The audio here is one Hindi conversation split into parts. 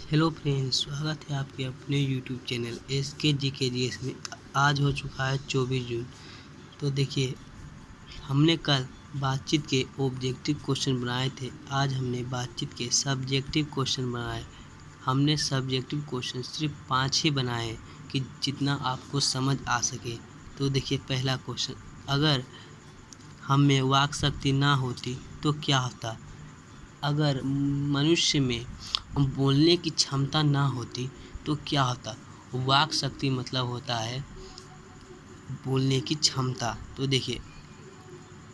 हेलो फ्रेंड्स, स्वागत है आपके अपने यूट्यूब चैनल SKGKGS में। आज हो चुका है 24 जून। तो देखिए, हमने कल बातचीत के ऑब्जेक्टिव क्वेश्चन बनाए थे। आज हमने बातचीत के सब्जेक्टिव क्वेश्चन बनाए। हमने सब्जेक्टिव क्वेश्चन सिर्फ 5 ही बनाए हैं कि जितना आपको समझ आ सके। तो देखिए, पहला क्वेश्चन, अगर हम में वाक शक्ति ना होती तो क्या होता। अगर मनुष्य में बोलने की क्षमता ना होती तो क्या होता। वाक शक्ति मतलब होता है बोलने की क्षमता। तो देखिए,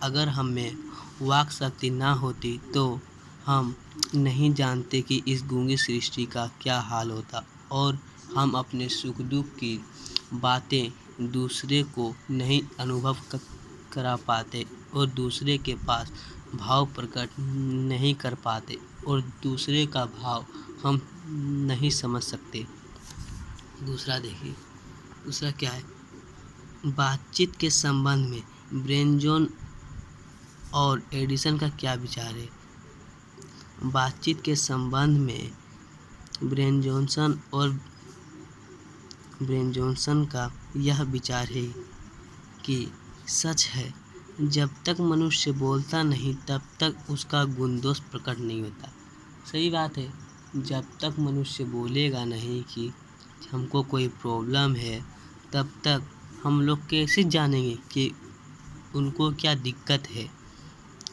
अगर हम में वाक शक्ति ना होती तो हम नहीं जानते कि इस गूंगी सृष्टि का क्या हाल होता, और हम अपने सुख दुख की बातें दूसरे को नहीं अनुभव करा पाते, और दूसरे के पास भाव प्रकट नहीं कर पाते, और दूसरे का भाव हम नहीं समझ सकते। दूसरा देखिए, दूसरा क्या है, बातचीत के संबंध में ब्रेनजॉन और एडिसन का क्या विचार है। बातचीत के संबंध में ब्रेन जॉनसन का यह विचार है कि सच है, जब तक मनुष्य बोलता नहीं तब तक उसका गुण दोष प्रकट नहीं होता। सही बात है, जब तक मनुष्य बोलेगा नहीं कि हमको कोई प्रॉब्लम है, तब तक हम लोग कैसे जानेंगे कि उनको क्या दिक्कत है।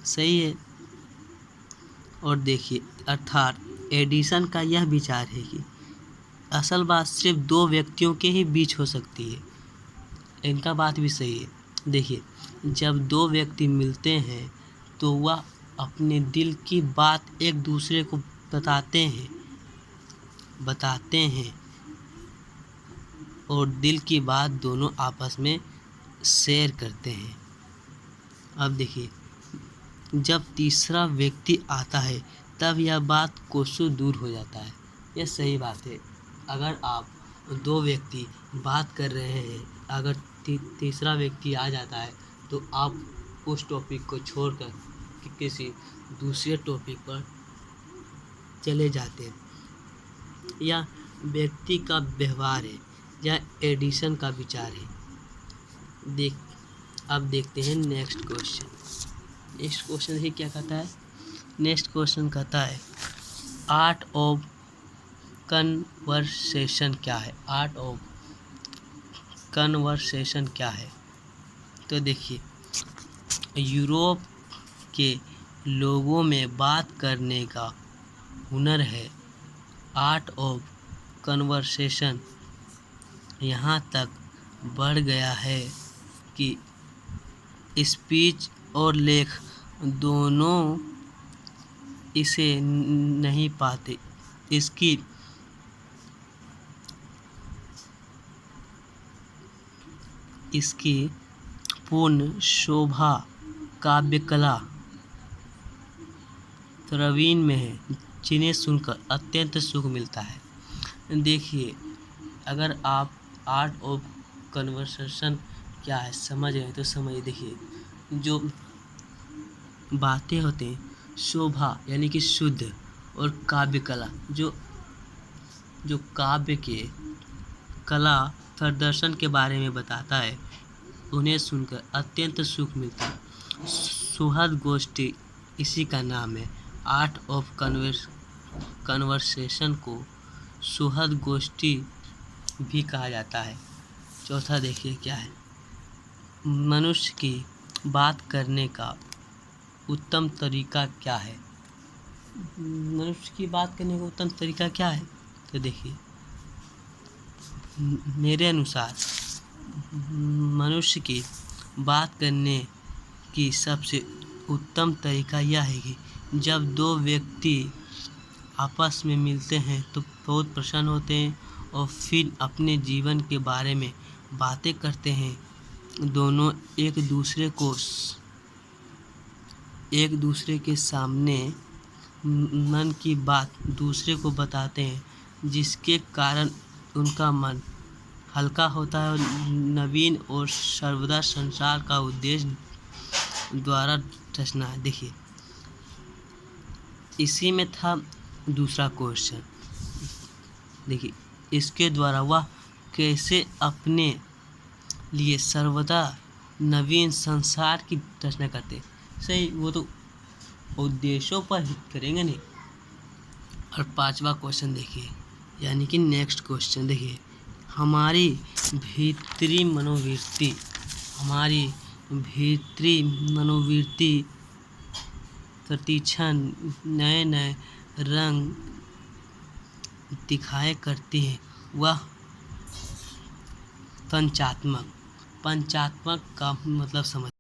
सही है। और देखिए, अर्थात एडिसन का यह विचार है कि असल बात सिर्फ दो व्यक्तियों के ही बीच हो सकती है। इनका बात भी सही है। देखिए, जब दो व्यक्ति मिलते हैं तो वह अपने दिल की बात एक दूसरे को बताते हैं और दिल की बात दोनों आपस में शेयर करते हैं। अब देखिए, जब तीसरा व्यक्ति आता है तब यह बात कोसों दूर हो जाता है। यह सही बात है। अगर आप दो व्यक्ति बात कर रहे हैं, अगर तीसरा व्यक्ति आ जाता है तो आप उस टॉपिक को छोड़कर किसी दूसरे टॉपिक पर चले जाते हैं। यह व्यक्ति का व्यवहार है, यह एडिसन का विचार है। अब देखते हैं नेक्स्ट क्वेश्चन। नेक्स्ट क्वेश्चन ही क्या कहता है। नेक्स्ट क्वेश्चन कहता है, आर्ट ऑफ कन्वर्सेशन क्या है। आर्ट ऑफ कन्वर्सेशन क्या है। तो देखिए, यूरोप के लोगों में बात करने का हुनर है। आर्ट ऑफ कन्वर्सेशन यहाँ तक बढ़ गया है कि स्पीच और लेख दोनों इसे नहीं पाते। इसकी पूर्ण शोभा काव्यकला प्रवीण में है, जिन्हें सुनकर अत्यंत सुख मिलता है। देखिए, अगर आप आर्ट ऑफ कन्वर्सेशन क्या है समझ रहे हैं तो समझिए। देखिए, जो बातें होते हैं, शोभा यानी कि शुद्ध, और काव्य कला जो काव्य के कला प्रदर्शन के बारे में बताता है, उन्हें सुनकर अत्यंत सुख मिलता है। सुहद गोष्ठी इसी का नाम है। आर्ट ऑफ कन्वर्सेशन को सुहद गोष्ठी भी कहा जाता है। चौथा देखिए क्या है, मनुष्य की बात करने का उत्तम तरीका क्या है। मनुष्य की बात करने का उत्तम तरीका क्या है। तो देखिए, मेरे अनुसार मनुष्य की बात करने की सबसे उत्तम तरीका यह है कि जब दो व्यक्ति आपस में मिलते हैं तो बहुत प्रसन्न होते हैं और फिर अपने जीवन के बारे में बातें करते हैं। दोनों एक दूसरे के सामने मन की बात दूसरे को बताते हैं, जिसके कारण उनका मन हल्का होता है और नवीन और सर्वदा संसार का उद्देश्य द्वारा रचना है। देखिए, इसी में था दूसरा क्वेश्चन। देखिए, इसके द्वारा वह कैसे अपने लिए सर्वदा नवीन संसार की रचना करते। सही, वो तो उद्देश्यों पर हित करेंगे नहीं। और 5वां क्वेश्चन देखिए, यानी कि नेक्स्ट क्वेश्चन देखिए, हमारी भीतरी मनोवृत्ति प्रतिक्षण नए नए रंग दिखाए करती है। वह पंचात्मक का मतलब समझ